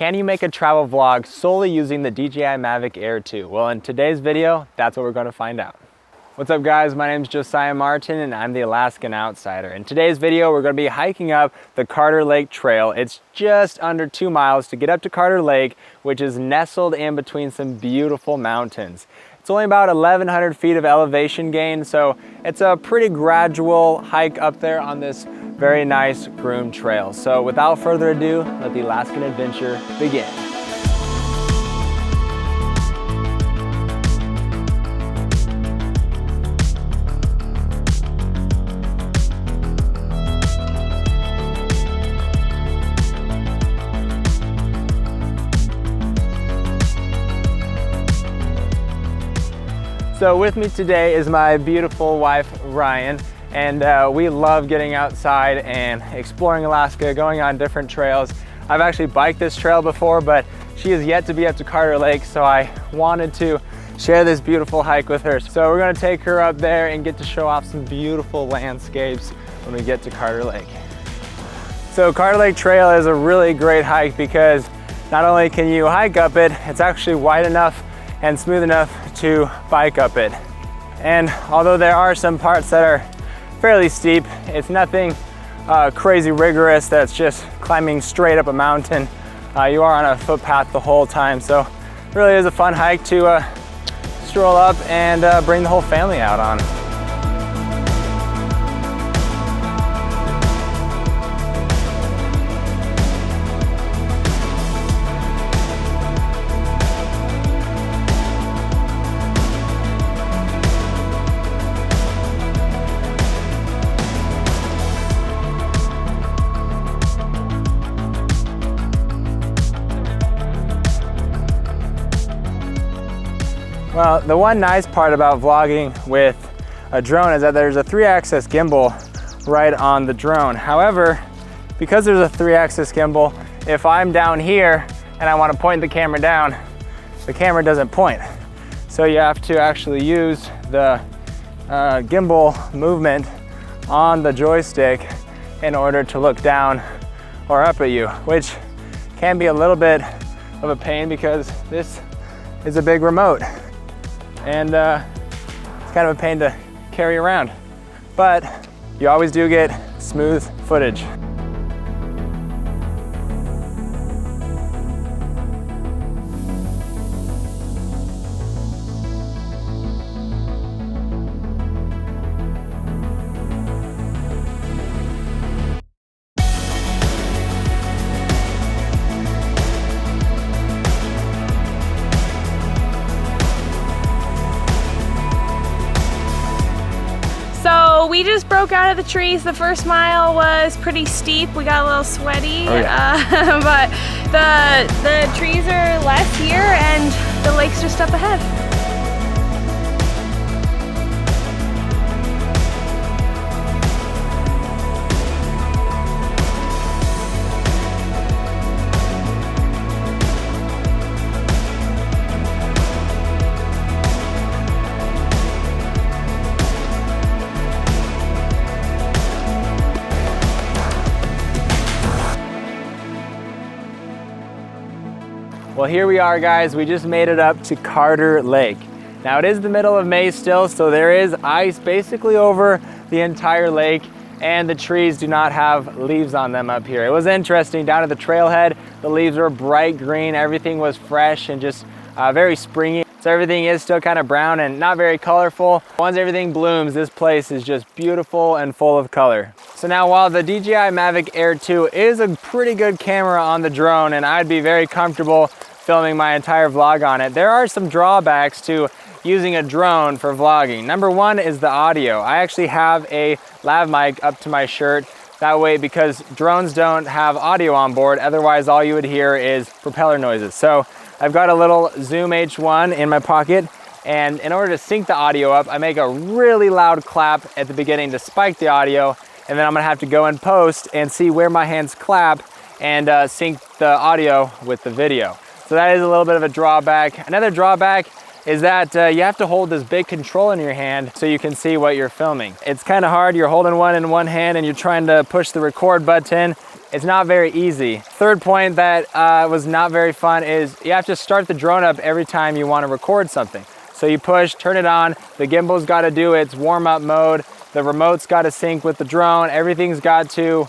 Can you make a travel vlog solely using the DJI Mavic Air 2? Well, in today's video, that's what we're going to find out. What's up guys, my name is Josiah Martin and I'm the Alaskan Outsider. In today's video, we're going to be hiking up the Carter Lake Trail. It's just under 2 miles to get up to Carter Lake, which is nestled in between some beautiful mountains. It's only about 1,100 feet of elevation gain, so it's a pretty gradual hike up there on this very nice groomed trail. So without further ado, let the Alaskan adventure begin. So with me today is my beautiful wife, Ryan, and we love getting outside and exploring Alaska, going on different trails. I've actually biked this trail before, but she is yet to be up to Carter Lake, so I wanted to share this beautiful hike with her. So we're gonna take her up there and get to show off some beautiful landscapes when we get to Carter Lake. So Carter Lake Trail is a really great hike because not only can you hike up it, it's actually wide enough and smooth enough to bike up it. And although there are some parts that are fairly steep, it's nothing crazy rigorous that's just climbing straight up a mountain. You are on a footpath the whole time, so it really is a fun hike to stroll up and bring the whole family out on. Well, the one nice part about vlogging with a drone is that there's a 3-axis gimbal right on the drone. However, because there's a 3-axis gimbal, if I'm down here and I want to point the camera down, the camera doesn't point. So you have to actually use the gimbal movement on the joystick in order to look down or up at you, which can be a little bit of a pain because this is a big remote. And it's kind of a pain to carry around, but you always do get smooth footage. We just broke out of the trees. The first mile was pretty steep. We got a little sweaty, oh, yeah. But the trees are less here and the lake's just up ahead. Well, here we are guys, we just made it up to Carter Lake. Now it is the middle of May still, so there is ice basically over the entire lake and the trees do not have leaves on them up here. It was interesting, down at the trailhead, the leaves were bright green, everything was fresh and just very springy. So everything is still kind of brown and not very colorful. Once everything blooms, this place is just beautiful and full of color. So now while the DJI Mavic Air 2 is a pretty good camera on the drone and I'd be very comfortable filming my entire vlog on it, there are some drawbacks to using a drone for vlogging. Number one is the audio. I actually have a lav mic up to my shirt. That way, because drones don't have audio on board, otherwise all you would hear is propeller noises. So I've got a little Zoom H1 in my pocket, and in order to sync the audio up, I make a really loud clap at the beginning to spike the audio, and then I'm gonna have to go in post and see where my hands clap and sync the audio with the video. So that is a little bit of a drawback. Another drawback is that you have to hold this big control in your hand so you can see what you're filming. It's kind of hard. You're holding one in one hand and you're trying to push the record button it's not very easy. Third point that was not very fun is you have to start the drone up every time you want to record something. So you push, turn it on, the gimbal's got to do its warm-up mode, the remote's got to sync with the drone, everything's got to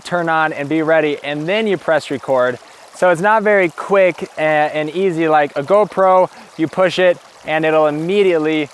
turn on and be ready, and then you press record. So it's not very quick and easy like a GoPro. You push it and it'll immediately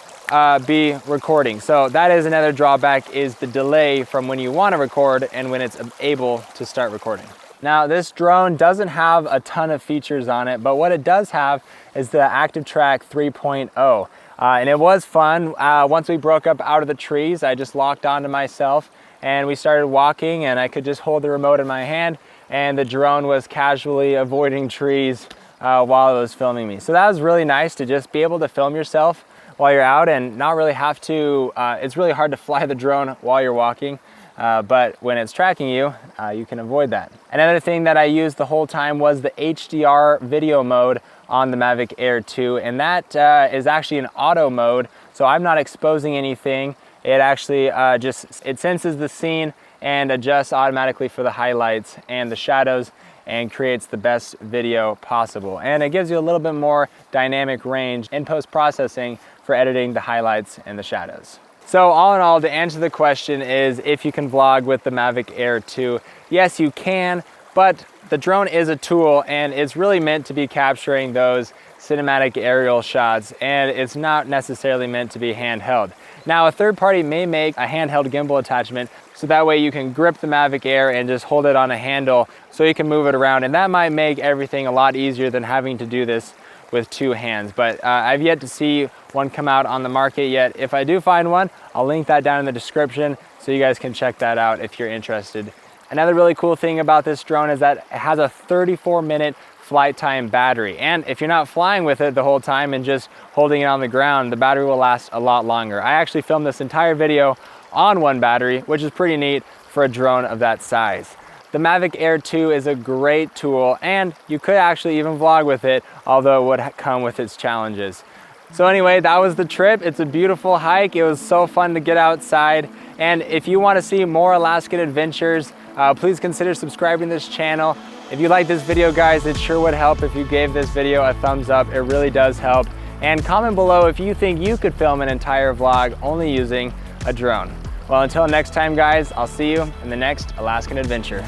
be recording. So that is another drawback, is the delay from when you want to record and when it's able to start recording. Now this drone doesn't have a ton of features on it, but what it does have is the Active Track 3.0. And it was fun. Once we broke up out of the trees, I just locked onto myself and we started walking, and I could just hold the remote in my hand and the drone was casually avoiding trees while it was filming me. So that was really nice to just be able to film yourself while you're out and not really have to, it's really hard to fly the drone while you're walking, but when it's tracking you, you can avoid that. Another thing that I used the whole time was the HDR video mode on the Mavic Air 2, and that is actually an auto mode, so I'm not exposing anything. It actually it senses the scene and adjusts automatically for the highlights and the shadows and creates the best video possible. And it gives you a little bit more dynamic range in post-processing for editing the highlights and the shadows. So all in all, to answer the question is if you can vlog with the Mavic Air 2, yes you can, but the drone is a tool and it's really meant to be capturing those cinematic aerial shots, and it's not necessarily meant to be handheld. Now a third party may make a handheld gimbal attachment, so that way you can grip the Mavic Air and just hold it on a handle so you can move it around, and that might make everything a lot easier than having to do this with two hands. But I've yet to see one come out on the market yet. If I do find one, I'll link that down in the description so you guys can check that out if you're interested. Another really cool thing about this drone is that it has a 34-minute flight time battery, and if you're not flying with it the whole time and just holding it on the ground, the battery will last a lot longer. I actually filmed this entire video on one battery, which is pretty neat for a drone of that size. The Mavic Air 2 is a great tool, and you could actually even vlog with it, although it would come with its challenges. So anyway, that was the trip. It's a beautiful hike. It was so fun to get outside, and if you want to see more Alaskan adventures, please consider subscribing to this channel. If you like this video, guys, it sure would help if you gave this video a thumbs up. It really does help. And comment below if you think you could film an entire vlog only using a drone. Well, until next time, guys, I'll see you in the next Alaskan adventure.